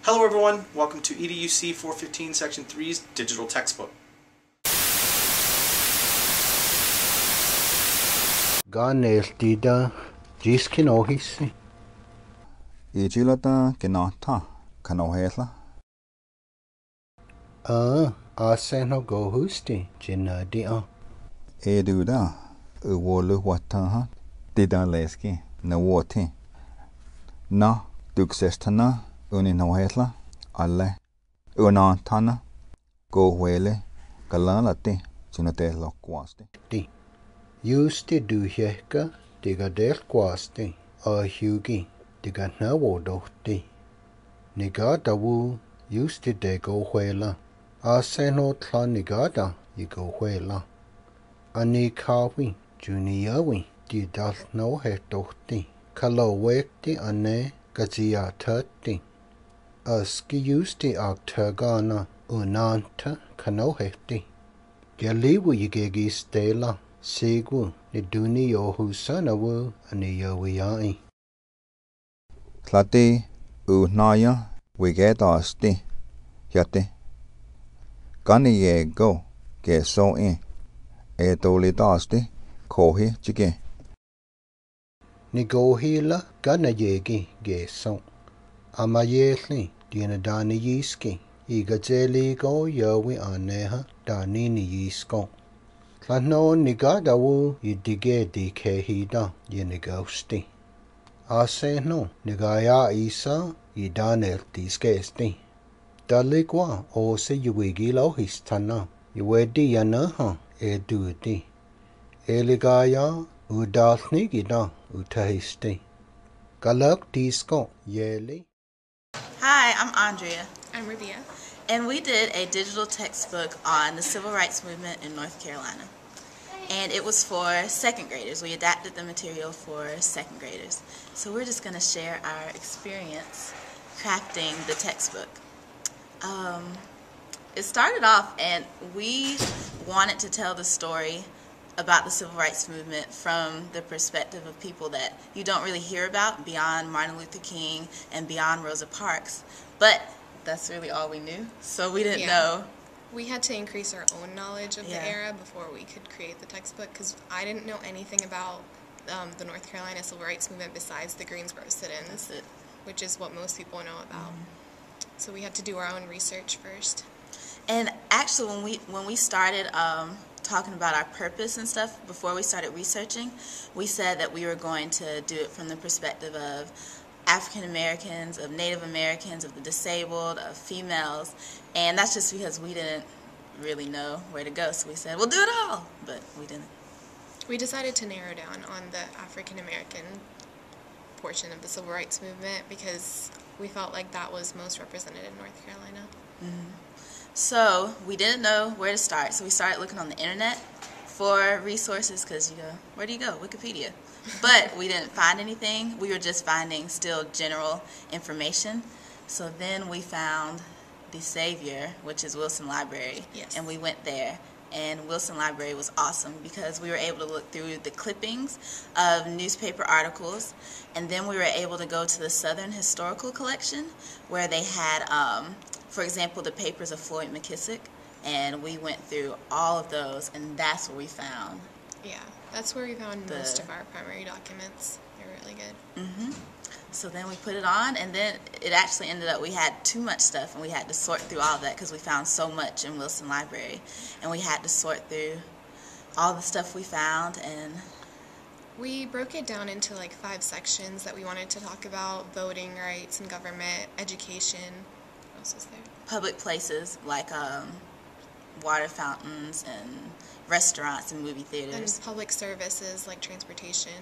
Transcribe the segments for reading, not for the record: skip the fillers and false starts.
Hello everyone, welcome to EDUC 415 Section 3's digital textbook. Ganeltida jiskinohisi. Ijilata kenata kanohela. Aseno gohusti jinadia. Eduda uwolu wataha didaleski na woti. Na duksestana uninohela alle unantana gohuele galalati sinate lokwasti. Justi duhjeka diga delkwasti ahugi diga nawodohti. Nigada wu justi de gohuela. Aseno tla nigada y gohuela. Anikawi juniyawi di dal no hetohti. Kalowekti ane gazia tati. Aski justi agtagana unanta kanoheti. Galiwu yigegi stela. Sigu ni duni yohu sanawu ani yawiyai. Tlati unaya wigedasti yate. Gani yego ge so in edolidasti kohi chige. Ni gohila gana yegi geso. Amayeli dina dani yiski. Iga jeli go yawi aneha dani ni yisko. Tlano nigadawu yidige di kehida yinigosti. Aseno nigaya isa yidanel diskesti. Daligwa ose yuwigilo histana. Yuwedi yanaha edudi. Eligaya udalnigida utahisti. Galak disko yeli. Hi, I'm Andrea. I'm Rabia. And we did a digital textbook on the Civil Rights Movement in North Carolina. And it was for second graders. We adapted the material for second graders. So we're just going to share our experience crafting the textbook. It started off, and we wanted to tell the story about the Civil Rights Movement from the perspective of people that you don't really hear about beyond Martin Luther King and beyond Rosa Parks. But that's really all we knew, so we didn't know. We had to increase our own knowledge of the era before we could create the textbook, because I didn't know anything about the North Carolina Civil Rights Movement besides the Greensboro sit-ins, which is what most people know about. So we had to do our own research first. And actually, when we started talking about our purpose and stuff, before we started researching, we said that we were going to do it from the perspective of African Americans, of Native Americans, of the disabled, of females, and that's just because we didn't really know where to go, so we said, we'll do it all, but we didn't. We decided to narrow down on the African American portion of the Civil Rights Movement because we felt like that was most represented in North Carolina. So we didn't know where to start, so we started looking on the internet for resources because, where do you go? Wikipedia. But we didn't find anything. We were just finding still general information. So then we found the savior, which is Wilson Library, and we went there. And Wilson Library was awesome because we were able to look through the clippings of newspaper articles, and then we were able to go to the Southern Historical Collection where they had, for example, the papers of Floyd McKissick, and we went through all of those, and that's where we found. Yeah, that's where we found most of our primary documents. They were really good. So then we put it on, and then it actually ended up we had too much stuff, and we had to sort through all of that because we found so much in Wilson Library, and we had to sort through all the stuff we found. And we broke it down into like 5 sections that we wanted to talk about: voting rights and government, education. What else is there? Public places like water fountains and restaurants and movie theaters. And public services like transportation.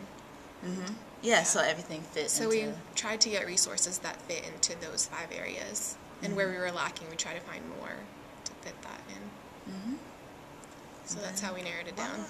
Yeah, so everything fits. So we tried to get resources that fit into those 5 areas. And where we were lacking, we tried to find more to fit that in. So that's how we narrowed it down.